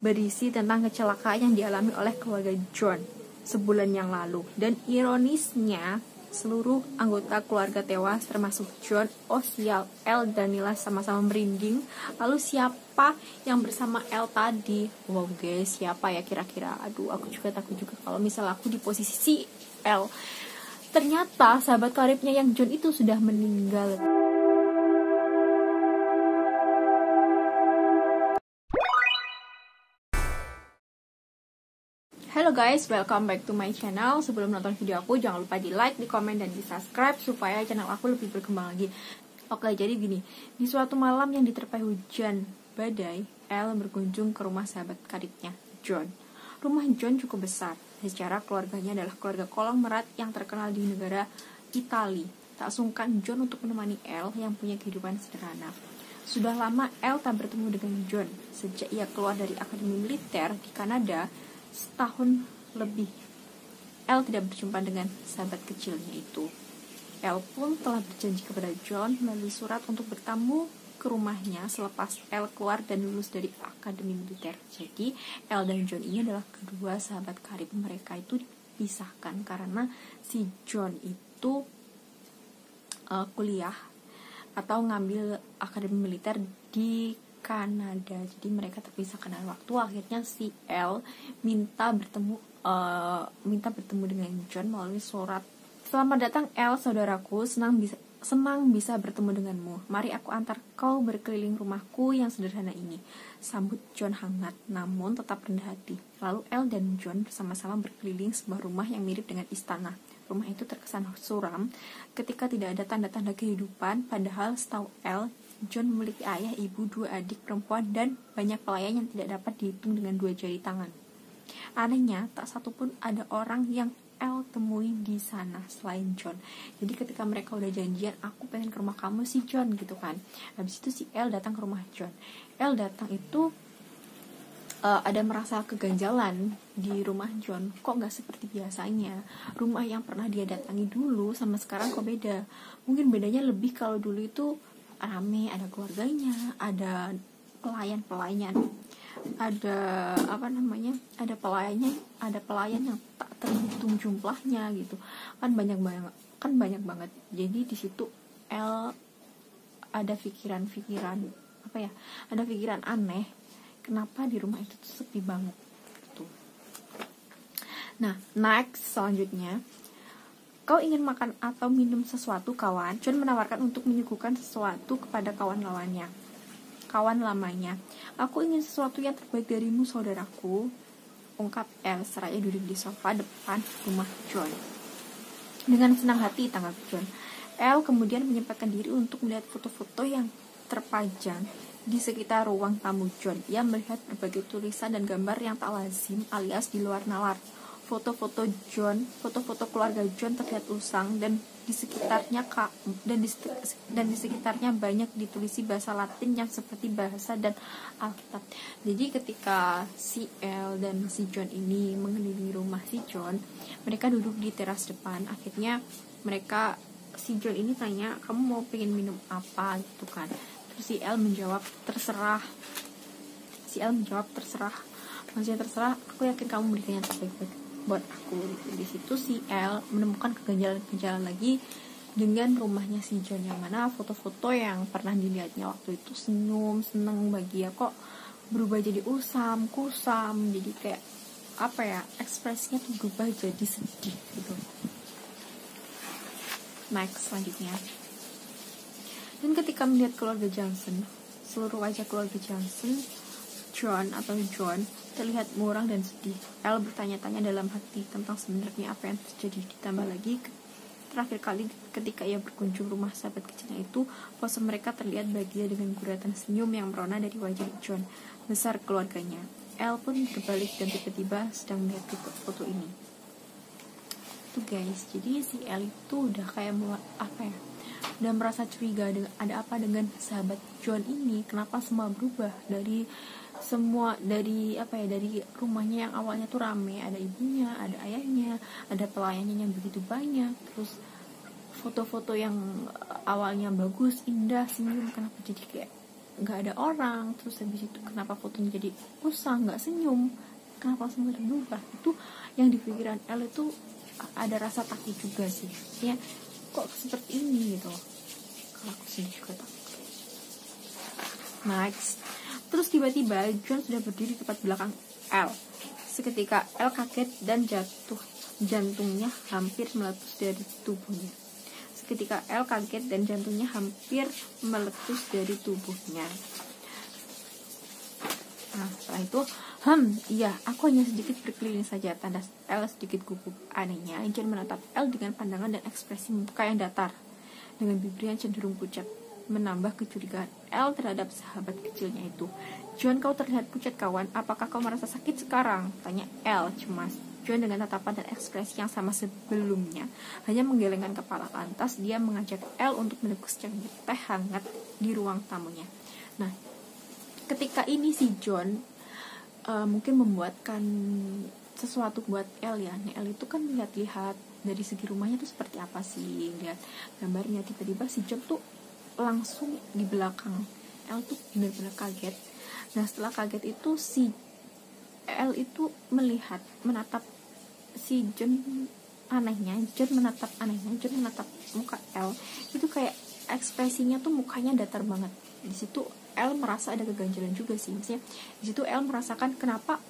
berisi tentang kecelakaan yang dialami oleh keluarga John sebulan yang lalu. Dan ironisnya, seluruh anggota keluarga tewas termasuk John, Osial, Elle, dan Nila sama-sama merinding. Lalu siapa yang bersama Elle tadi? Wow guys, siapa ya kira-kira? Aduh, aku juga takut juga kalau misal aku di posisi si Elle. Ternyata sahabat karibnya yang John itu sudah meninggal. Halo guys, welcome back to my channel. Sebelum nonton video aku, jangan lupa di like, di komen, dan di subscribe supaya channel aku lebih berkembang lagi. Oke, jadi gini, di suatu malam yang diterpai hujan badai, Elle berkunjung ke rumah sahabat karibnya, John. Rumah John cukup besar. Secara keluarganya adalah keluarga konglomerat yang terkenal di negara Italia. Tak sungkan John untuk menemani Elle yang punya kehidupan sederhana. Sudah lama Elle tak bertemu dengan John. Sejak ia keluar dari akademi militer di Kanada, setahun lebih, Elle tidak berjumpa dengan sahabat kecilnya itu. Elle pun telah berjanji kepada John melalui surat untuk bertamu ke rumahnya selepas Elle keluar dan lulus dari akademi militer. Jadi Elle dan John ini adalah kedua sahabat karib. Mereka itu dipisahkan karena si John itu kuliah atau ngambil akademi militer di Kanada. Jadi mereka terpisah karena waktu. Akhirnya si Elle minta bertemu dengan John melalui surat. Selamat datang Elle, saudaraku, senang bisa bertemu denganmu. Mari aku antar kau berkeliling rumahku yang sederhana ini. Sambut John hangat namun tetap rendah hati. Lalu Elle dan John bersama-sama berkeliling sebuah rumah yang mirip dengan istana. Rumah itu terkesan suram ketika tidak ada tanda-tanda kehidupan, padahal setahu Elle, John memiliki ayah, ibu, 2 adik perempuan, dan banyak pelayan yang tidak dapat dihitung dengan 2 jari tangan. Anehnya, tak satupun ada orang yang Elle temui di sana selain John. Jadi ketika mereka udah janjian, aku pengen ke rumah kamu sih John, gitu kan. Habis itu si Elle datang ke rumah John. Elle datang itu ada merasa keganjalan di rumah John. Kok gak seperti biasanya? Rumah yang pernah dia datangi dulu sama sekarang kok beda. Mungkin bedanya lebih kalau dulu itu rame, ada keluarganya, ada pelayan-pelayan, ada pelayan yang tak terhitung jumlahnya gitu kan, banyak banget. Jadi di situ Elle ada pikiran aneh, kenapa di rumah itu tuh sepi banget gitu. Nah, next selanjutnya, kau ingin makan atau minum sesuatu, kawan? John menawarkan untuk menyuguhkan sesuatu kepada kawan lamanya. Aku ingin sesuatu yang terbaik darimu, saudaraku, ungkap Elle seraya duduk di sofa depan rumah John. Dengan senang hati, tanggap John. Elle kemudian menyempatkan diri untuk melihat foto-foto yang terpajang di sekitar ruang tamu John. Ia melihat berbagai tulisan dan gambar yang tak lazim alias di luar nalar. Foto-foto keluarga John terlihat usang dan di sekitarnya banyak ditulisi bahasa Latin yang seperti bahasa dan Alkitab. Jadi ketika si Elle dan si John ini mengelilingi rumah si John, mereka duduk di teras depan. Akhirnya si John ini tanya, kamu mau pengen minum apa gitu kan. Terus si Elle menjawab, terserah. Maksudnya terserah, aku yakin kamu memberikan yang terbaik buat aku. Di situ si Elle menemukan keganjalan lagi dengan rumahnya si John, yang mana foto-foto yang pernah dilihatnya waktu itu senyum, seneng, bahagia, kok berubah jadi kusam, jadi kayak ekspresinya tuh berubah jadi sedih gitu. Next selanjutnya, dan ketika melihat keluarga Johnson, seluruh wajah keluarga Johnson, John terlihat murang dan sedih. Elle bertanya-tanya dalam hati tentang sebenarnya apa yang terjadi. Ditambah lagi, terakhir kali ketika ia berkunjung rumah sahabat kecilnya itu, pose mereka terlihat bahagia dengan guratan senyum yang merona dari wajah John besar keluarganya. Elle pun berbalik dan tiba-tiba sedang melihat foto ini. Tuh guys, jadi si Elle itu udah kayak udah merasa curiga, ada apa dengan sahabat John ini, kenapa semua berubah dari rumahnya yang awalnya tuh rame, ada ibunya, ada ayahnya, ada pelayannya yang begitu banyak, terus foto-foto yang awalnya bagus, indah, senyum, kenapa jadi kayak nggak ada orang, terus habis itu kenapa fotonya jadi usang, nggak senyum, kenapa semuanya berubah. Itu yang di pikiran L itu ada rasa takut juga sih ya, kok seperti ini gitu. Kalau aku sendiri juga takut. Next, terus tiba-tiba John sudah berdiri tepat belakang L. Seketika L kaget dan jantungnya hampir meletus dari tubuhnya. Seketika L kaget dan jantungnya hampir meletus dari tubuhnya. Nah, setelah itu, iya, aku hanya sedikit berkeliling saja, tanda L sedikit gugup. Anehnya, John menatap L dengan pandangan dan ekspresi muka yang datar, dengan bibir yang cenderung pucat, menambah kecurigaan L terhadap sahabat kecilnya itu. John, kau terlihat pucat kawan, apakah kau merasa sakit sekarang? Tanya L cemas. John dengan tatapan dan ekspresi yang sama sebelumnya hanya menggelengkan kepala. Lantas dia mengajak L untuk meneguk secangkir teh hangat di ruang tamunya. Nah, ketika ini si John mungkin membuatkan sesuatu buat L ya. Nah, L itu kan lihat-lihat dari segi rumahnya tuh seperti apa sih, lihat gambarnya. Tiba-tiba si John tuh langsung di belakang L tuh benar-benar kaget. Nah, setelah kaget itu si L itu menatap si John anehnya. John menatap muka L itu kayak ekspresinya tuh mukanya datar banget. Di situ L merasa ada keganjilan juga sih. Maksudnya di situ L merasakan kenapa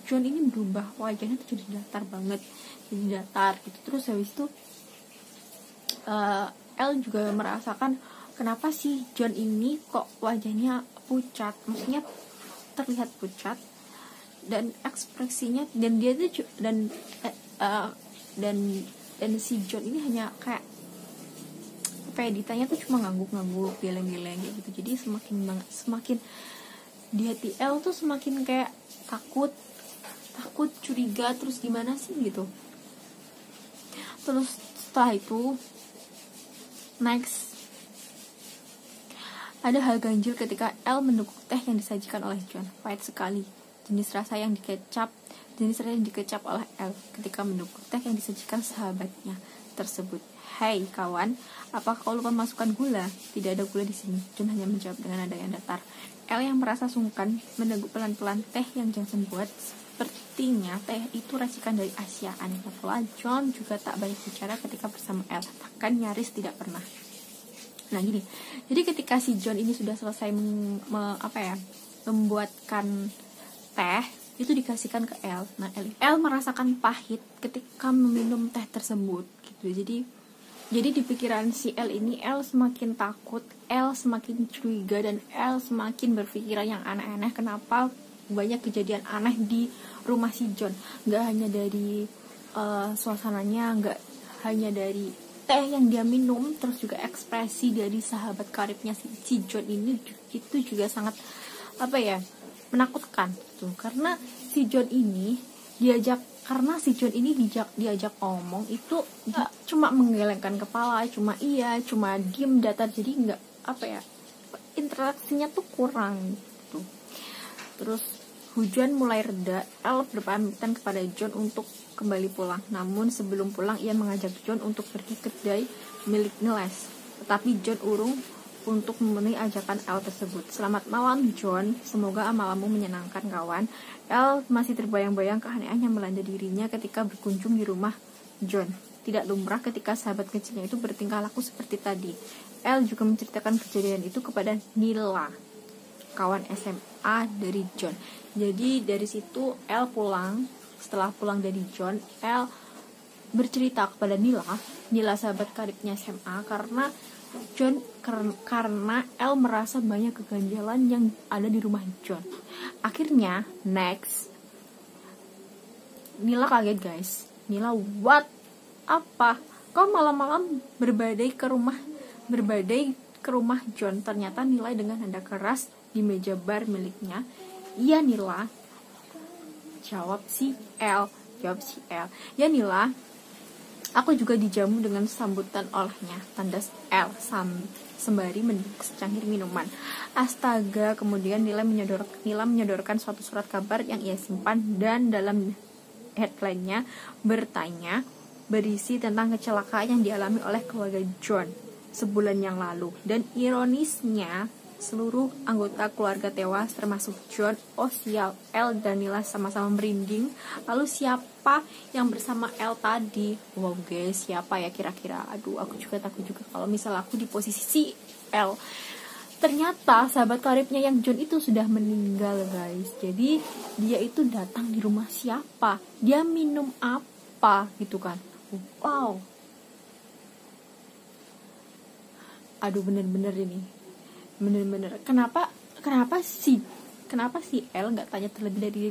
John ini berubah, wajahnya tuh jadi datar banget, jadi datar gitu. Terus habis itu L juga merasakan kenapa sih John ini kok wajahnya pucat, maksudnya terlihat pucat, dan ekspresinya, dan dia tuh dan si John ini hanya kayak ditanya tuh cuma ngangguk-ngangguk, geleng-geleng gitu. Jadi semakin di hati L tuh semakin kayak takut, curiga, terus gimana sih gitu. Terus setelah itu next, ada hal ganjil ketika L meneguk teh yang disajikan oleh John. Pahit sekali. Jenis rasa yang dikecap oleh L ketika meneguk teh yang disajikan sahabatnya tersebut. Hei kawan, apakah kau lupa masukkan gula? Tidak ada gula di sini. John hanya menjawab dengan nada yang datar. L yang merasa sungkan meneguk pelan-pelan teh yang Johnson buat. Sepertinya teh itu racikan dari Asia. Anehnya pula John juga tak banyak bicara ketika bersama L, bahkan nyaris tidak pernah. Nah gini, jadi ketika si John ini sudah selesai membuatkan teh, itu dikasihkan ke L. Nah L merasakan pahit ketika meminum teh tersebut gitu. Jadi di pikiran si L ini, L semakin takut, L semakin curiga, dan L semakin berpikiran yang aneh-aneh. Kenapa banyak kejadian aneh di rumah si John? Gak hanya dari suasananya, gak hanya dari teh yang dia minum, terus juga ekspresi dari sahabat karibnya si John ini itu juga sangat menakutkan gitu. Karena si John ini diajak ngomong itu cuma menggelengkan kepala, cuma diem datar, jadi nggak interaksinya tuh kurang gitu. Terus hujan mulai reda, L berpamitan kepada John untuk kembali pulang. Namun sebelum pulang ia mengajak John untuk pergi ke kedai milik Niles. Tetapi John urung untuk memenuhi ajakan L tersebut. Selamat malam John, semoga malammu menyenangkan kawan. L masih terbayang-bayang keanehan yang melanda dirinya ketika berkunjung di rumah John. Tidak lumrah ketika sahabat kecilnya itu bertingkah laku seperti tadi. L juga menceritakan kejadian itu kepada Nila, kawan SMA dari John. Jadi dari situ L setelah pulang dari John, L bercerita kepada Nila sahabat karibnya SMA, karena L merasa banyak keganjilan yang ada di rumah John. Akhirnya next, Nila kaget guys. Nila, what? Apa? Kau malam-malam berbadai ke rumah John? Ternyata Nila dengan nada keras di meja bar miliknya. Iya Nila, jawab si L. Ya Nila, aku juga dijamu dengan sambutan olehnya, tanda L sembari meneguk secangkir minuman. Astaga, kemudian Nila menyodorkan suatu surat kabar yang ia simpan, dan dalam headline-nya berisi tentang kecelakaan yang dialami oleh keluarga John sebulan yang lalu. Dan ironisnya, seluruh anggota keluarga tewas termasuk John, Osial, Elle, dan Nila sama-sama merinding. Lalu siapa yang bersama Elle tadi? Wow guys, siapa ya kira-kira? Aduh, aku juga takut juga kalau misal aku di posisi si Elle. Ternyata sahabat karibnya yang John itu sudah meninggal guys. Jadi dia itu datang di rumah siapa? Dia minum apa gitu kan? Wow. Aduh, bener-bener ini. Bener-bener. Kenapa si Elle nggak tanya terlebih dari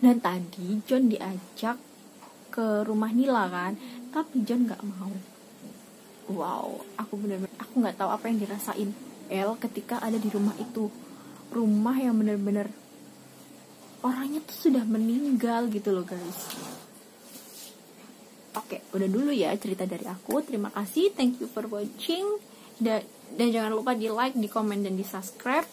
dan tadi John diajak ke rumah Nila kan, tapi John nggak mau. Wow, aku bener-bener nggak tahu apa yang dirasain Elle ketika ada di rumah itu, rumah yang bener-bener orangnya tuh sudah meninggal gitu loh guys. Oke, udah dulu ya cerita dari aku. Terima kasih, thank you for watching. Dan jangan lupa di like, di komen, dan di subscribe.